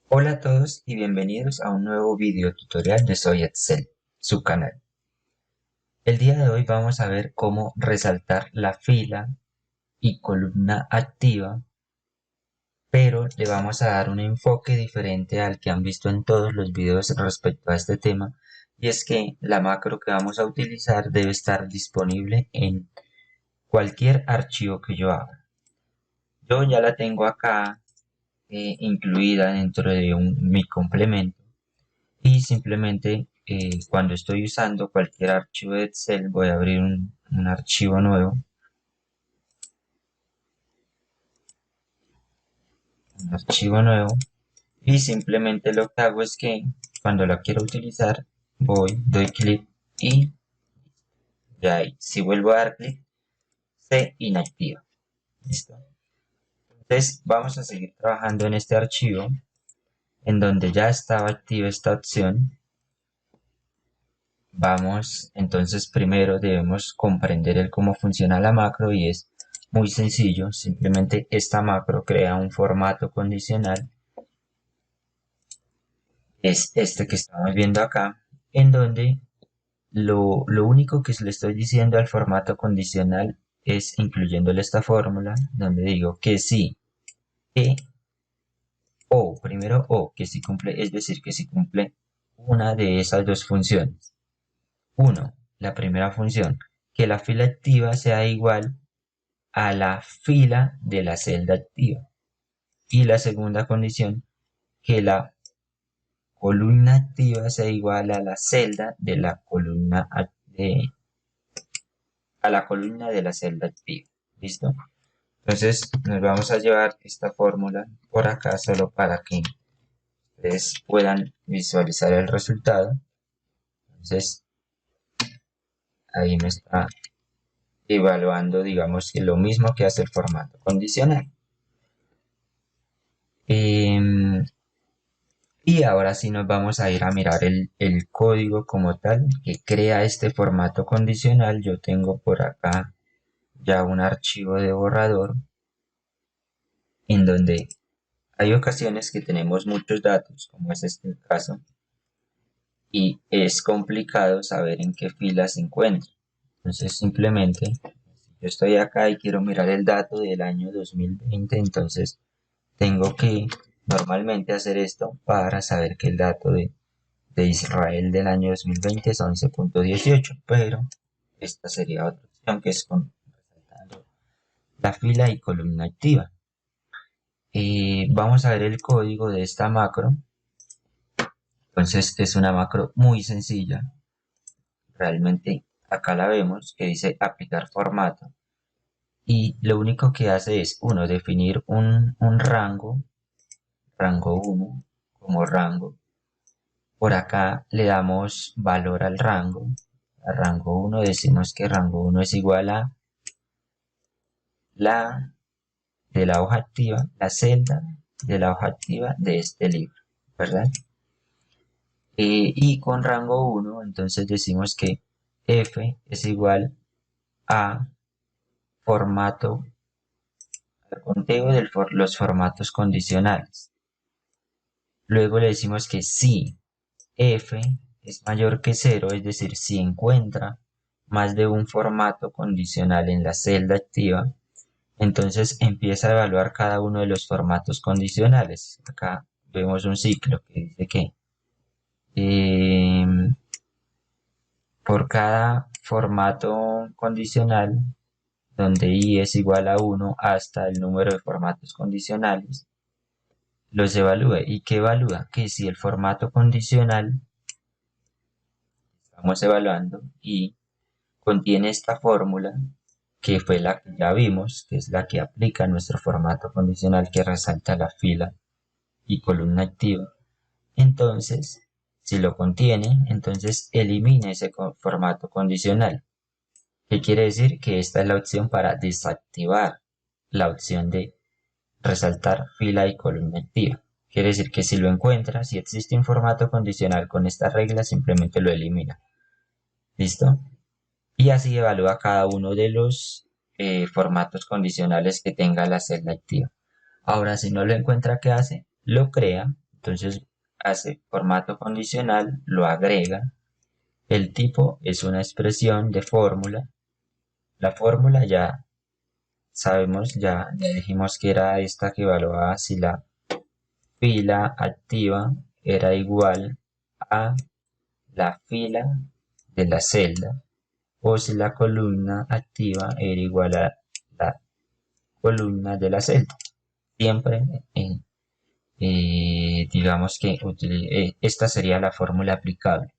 Hola a todos y bienvenidos a un nuevo video tutorial de Soy Excel, su canal. El día de hoy vamos a ver cómo resaltar la fila y columna activa, pero le vamos a dar un enfoque diferente al que han visto en todos los videos respecto a este tema, y es que la macro que vamos a utilizar debe estar disponible en cualquier archivo que yo haga. Yo ya la tengo acá incluida dentro de mi complemento. Y simplemente cuando estoy usando cualquier archivo de Excel voy a abrir un archivo nuevo y simplemente lo que hago es que cuando la quiero utilizar doy clic y ya ahí, si vuelvo a dar clic se inactiva. ¿Listo? Entonces vamos a seguir trabajando en este archivo en donde ya estaba activa esta opción. Entonces primero debemos comprender el cómo funciona la macro y es muy sencillo. Simplemente esta macro crea un formato condicional, es este que estamos viendo acá, en donde lo único que le estoy diciendo al formato condicional es incluyéndole esta fórmula, donde digo que sí, que primero que si cumple, es decir, que si cumple una de esas dos funciones. 1. La primera función, que la fila activa sea igual a la fila de la celda activa. Y la segunda condición, que la columna activa sea igual a la celda de la columna a la columna de la celda activa. ¿Listo? Entonces nos vamos a llevar esta fórmula por acá solo para que ustedes puedan visualizar el resultado. Entonces ahí me está evaluando, digamos que lo mismo que hace el formato condicional. Y ahora sí nos vamos a ir a mirar el código como tal que crea este formato condicional. Yo tengo por acá ya un archivo de borrador en donde hay ocasiones que tenemos muchos datos, como es este el caso, y es complicado saber en qué fila se encuentra. Entonces simplemente, si yo estoy acá y quiero mirar el dato del año 2020, entonces tengo que normalmente hacer esto para saber que el dato de Israel del año 2020 es 11.18, pero esta sería otra opción que es con resaltando la fila y columna activa. Vamos a ver el código de esta macro. Entonces es una macro muy sencilla. Realmente acá la vemos que dice aplicar formato. Y lo único que hace es, uno, definir un rango 1 como rango. Por acá le damos valor al rango. A rango 1 decimos que rango 1 es igual a la de la hoja activa, la celda de la hoja activa de este libro, ¿verdad? Y con rango 1, entonces decimos que f es igual a formato, al conteo de los formatos condicionales. Luego le decimos que si f es mayor que 0, es decir, si encuentra más de un formato condicional en la celda activa, entonces empieza a evaluar cada uno de los formatos condicionales. Acá vemos un ciclo que dice que por cada formato condicional, donde i es igual a 1 hasta el número de formatos condicionales, los evalúe. ¿Y qué evalúa? Que si el formato condicional estamos evaluando y contiene esta fórmula, que fue la que ya vimos, que es la que aplica nuestro formato condicional que resalta la fila y columna activa. Entonces, si lo contiene, entonces elimine ese formato condicional. ¿Qué quiere decir? Que esta es la opción para desactivar la opción de resaltar fila y columna activa. Quiere decir que si lo encuentra, si existe un formato condicional con esta regla, simplemente lo elimina. ¿Listo? Y así evalúa cada uno de los formatos condicionales que tenga la celda activa. Ahora, si no lo encuentra, ¿qué hace? Lo crea, Entonces hace formato condicional, lo agrega. El tipo es una expresión de fórmula. La fórmula ya sabemos, ya dijimos que era esta que evaluaba si la fila activa era igual a la fila de la celda o si la columna activa era igual a la columna de la celda. Siempre digamos que esta sería la fórmula aplicable.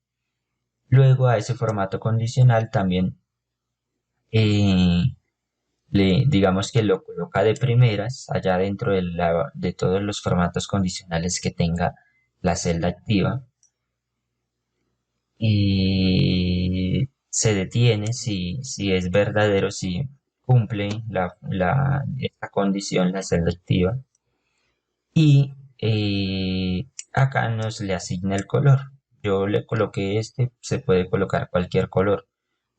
Luego a ese formato condicional también eh, digamos que lo coloca de primeras allá dentro de todos los formatos condicionales que tenga la celda activa y se detiene si es verdadero, si cumple esta condición la celda activa y acá nos le asigna el color. Yo le coloqué este, se puede colocar cualquier color.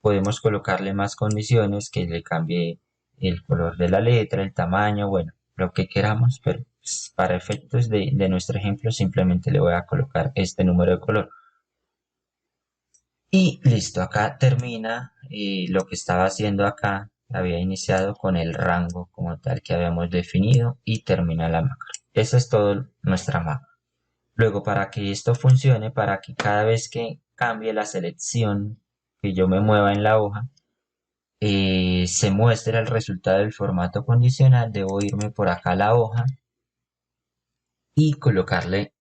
Podemos colocarle más condiciones que le cambie el color de la letra, el tamaño, bueno, lo que queramos, pero pues, para efectos de nuestro ejemplo simplemente le voy a colocar este número de color. Y listo, acá termina lo que estaba haciendo acá, había iniciado con el rango como tal que habíamos definido y termina la macro. Esa es todo nuestra macro. Luego, para que esto funcione, para que cada vez que cambie la selección que yo me mueva en la hoja, se muestre el resultado del formato condicional, debo irme por acá a la hoja y colocarle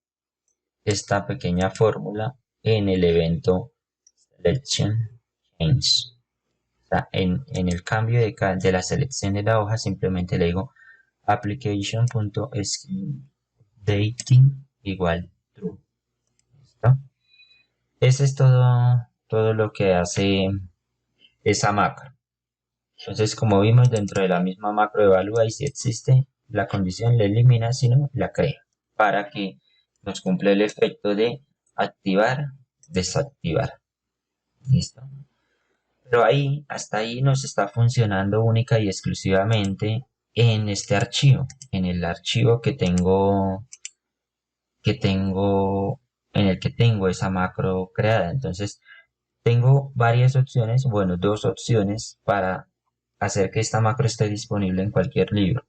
esta pequeña fórmula en el evento selection change. O sea, en el cambio de la selección de la hoja simplemente le digo application.schedulingDating igual true. ¿Listo? Ese es todo lo que hace esa macro. Entonces, como vimos, dentro de la misma macro evalúa y si existe la condición la elimina, si no, la crea, para que nos cumpla el efecto de activar, desactivar. ¿Listo? Pero ahí, hasta ahí nos está funcionando única y exclusivamente en este archivo, en el archivo en el que tengo esa macro creada. Entonces, tengo varias opciones, bueno, dos opciones para hacer que esta macro esté disponible en cualquier libro.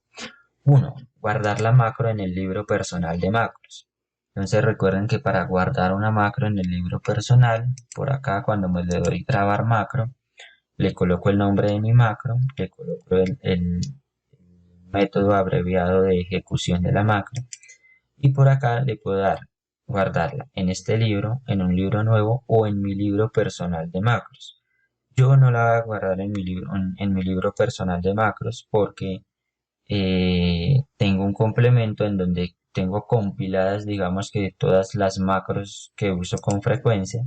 Uno, guardar la macro en el libro personal de macros. Entonces recuerden que para guardar una macro en el libro personal, por acá cuando me le doy grabar macro, le coloco el nombre de mi macro, le coloco el método abreviado de ejecución de la macro y por acá le puedo dar guardarla en este libro, en un libro nuevo o en mi libro personal de macros. Yo no la voy a guardar en mi libro personal de macros porque tengo un complemento en donde tengo compiladas, digamos que todas las macros que uso con frecuencia.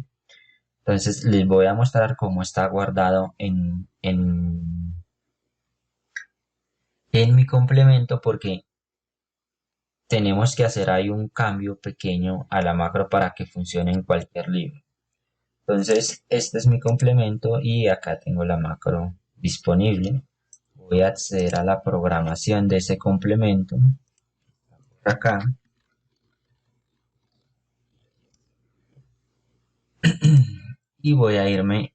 Entonces les voy a mostrar cómo está guardado en mi complemento porque tenemos que hacer ahí un cambio pequeño a la macro para que funcione en cualquier libro. Entonces, este es mi complemento y acá tengo la macro disponible. Voy a acceder a la programación de ese complemento. Por acá. Y voy a irme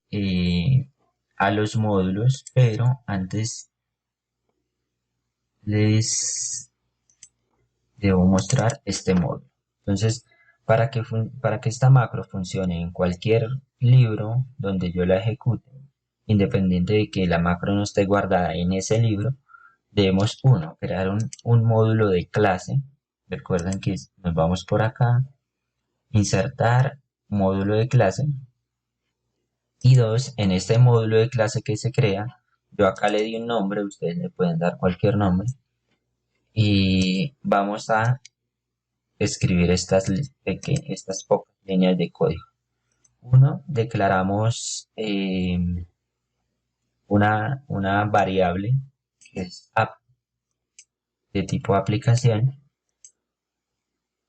a los módulos, pero antes les debo mostrar este módulo. Entonces, para que esta macro funcione en cualquier libro donde yo la ejecute, independiente de que la macro no esté guardada en ese libro, debemos, uno, crear un módulo de clase. Recuerden que nos vamos por acá, insertar módulo de clase. Y dos, en este módulo de clase que se crea, yo acá le di un nombre, ustedes le pueden dar cualquier nombre. Y vamos a escribir estas pocas líneas de código. Uno, declaramos una variable que es app de tipo aplicación.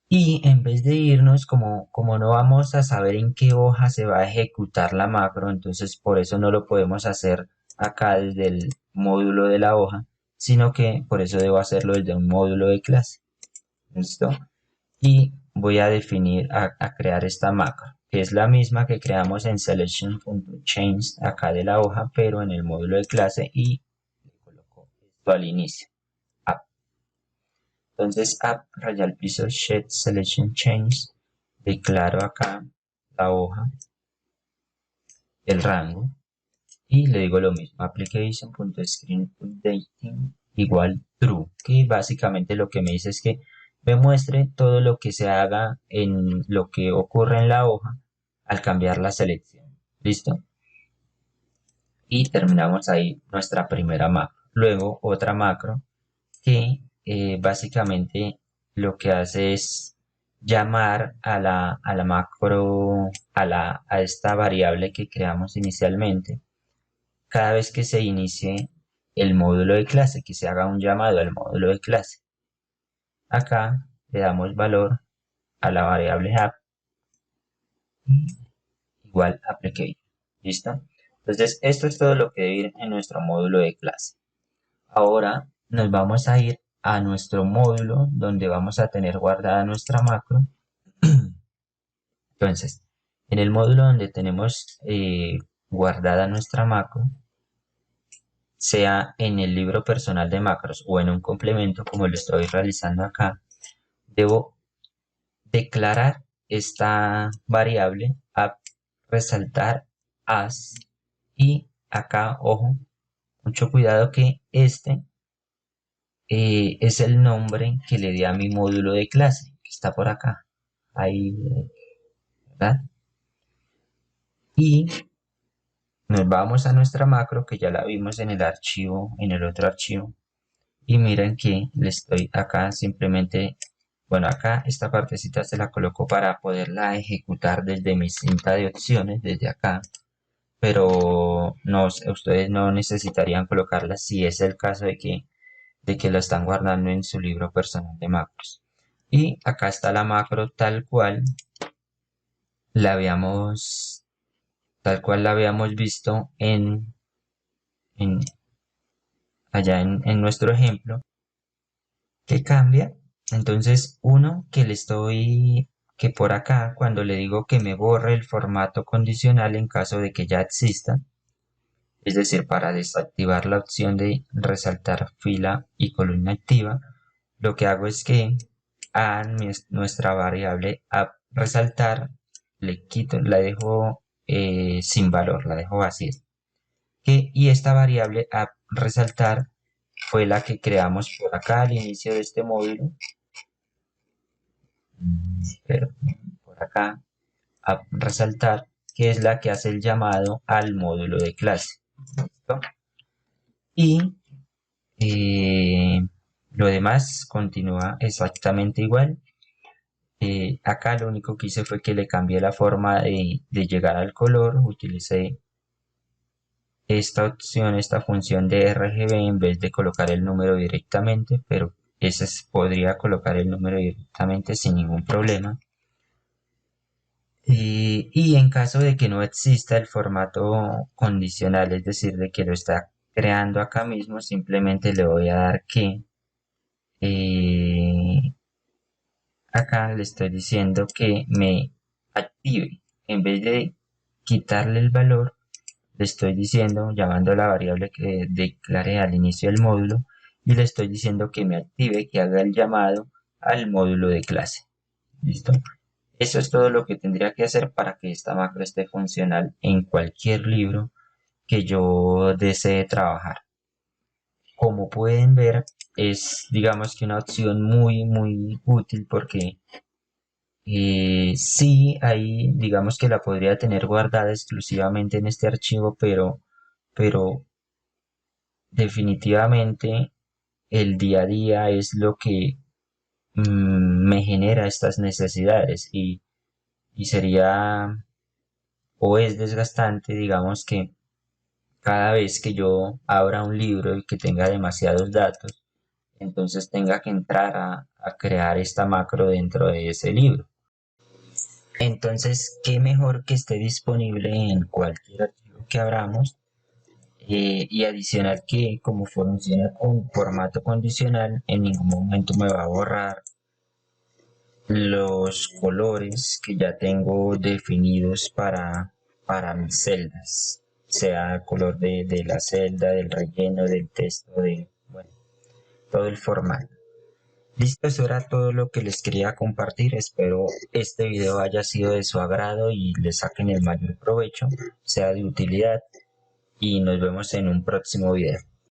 Y en vez de irnos, como no vamos a saber en qué hoja se va a ejecutar la macro, entonces por eso no lo podemos hacer acá desde el módulo de la hoja, sino que por eso debo hacerlo desde un módulo de clase. ¿Listo? Y voy a definir, a crear esta macro, que es la misma que creamos en selection.change acá de la hoja, pero en el módulo de clase, y le coloco esto al inicio. App. Entonces app rayal piso shed selection change, declaro acá la hoja, el rango, y le digo lo mismo, application.screen.dating igual true, que básicamente lo que me dice es que me muestre todo lo que se haga en lo que ocurre en la hoja al cambiar la selección. ¿Listo? Y terminamos ahí nuestra primera macro. Luego otra macro que básicamente lo que hace es llamar a la macro, a esta variable que creamos inicialmente cada vez que se inicie el módulo de clase, que se haga un llamado al módulo de clase. Acá le damos valor a la variable app igual application. ¿Listo? Entonces, esto es todo lo que debe ir en nuestro módulo de clase. Ahora nos vamos a ir a nuestro módulo donde vamos a tener guardada nuestra macro. Entonces, en el módulo donde tenemos guardada nuestra macro, sea en el libro personal de macros o en un complemento como lo estoy realizando acá, debo declarar esta variable a resaltar as, y acá, ojo, mucho cuidado que este es el nombre que le di a mi módulo de clase, que está por acá, ahí, ¿verdad? Y nos vamos a nuestra macro que ya la vimos en el archivo, en el otro archivo, y miren que le estoy acá simplemente, bueno, acá esta partecita se la coloco para poderla ejecutar desde mi cinta de opciones, desde acá, pero no, ustedes no necesitarían colocarla si es el caso de que lo están guardando en su libro personal de macros. Y acá está la macro tal cual la habíamos, visto en allá en nuestro ejemplo. ¿Qué cambia? Entonces, uno que por acá, cuando le digo que me borre el formato condicional en caso de que ya exista, es decir, para desactivar la opción de resaltar fila y columna activa, lo que hago es que a nuestra variable a resaltar le quito, la dejo sin valor, la dejo vacía. Y esta variable a resaltar fue la que creamos por acá al inicio de este módulo, pero por acá a resaltar, que es la que hace el llamado al módulo de clase. ¿Listo? Y lo demás continúa exactamente igual. Acá lo único que hice fue que le cambié la forma de llegar al color, utilicé esta opción, esta función de RGB en vez de colocar el número directamente, pero ese podría colocar el número directamente sin ningún problema. Y en caso de que no exista el formato condicional, es decir, de que lo está creando acá mismo, simplemente le voy a dar que acá le estoy diciendo que me active. En vez de quitarle el valor, le estoy diciendo, llamando a la variable que declaré al inicio del módulo, y le estoy diciendo que me active, que haga el llamado al módulo de clase. ¿Listo? Eso es todo lo que tendría que hacer para que esta macro esté funcional en cualquier libro que yo desee trabajar. Como pueden ver, es digamos que una opción muy útil porque sí, ahí digamos que la podría tener guardada exclusivamente en este archivo, pero definitivamente el día a día es lo que me genera estas necesidades y sería o es desgastante, digamos que cada vez que yo abra un libro y que tenga demasiados datos, entonces tenga que entrar a crear esta macro dentro de ese libro. Entonces, qué mejor que esté disponible en cualquier archivo que abramos y adicional que como funciona con formato condicional, en ningún momento me va a borrar los colores que ya tengo definidos para mis celdas, sea color de la celda, del relleno, del texto, de, bueno, todo el formato. Listo, eso era todo lo que les quería compartir. Espero este video haya sido de su agrado y le saquen el mayor provecho, sea de utilidad, y nos vemos en un próximo video.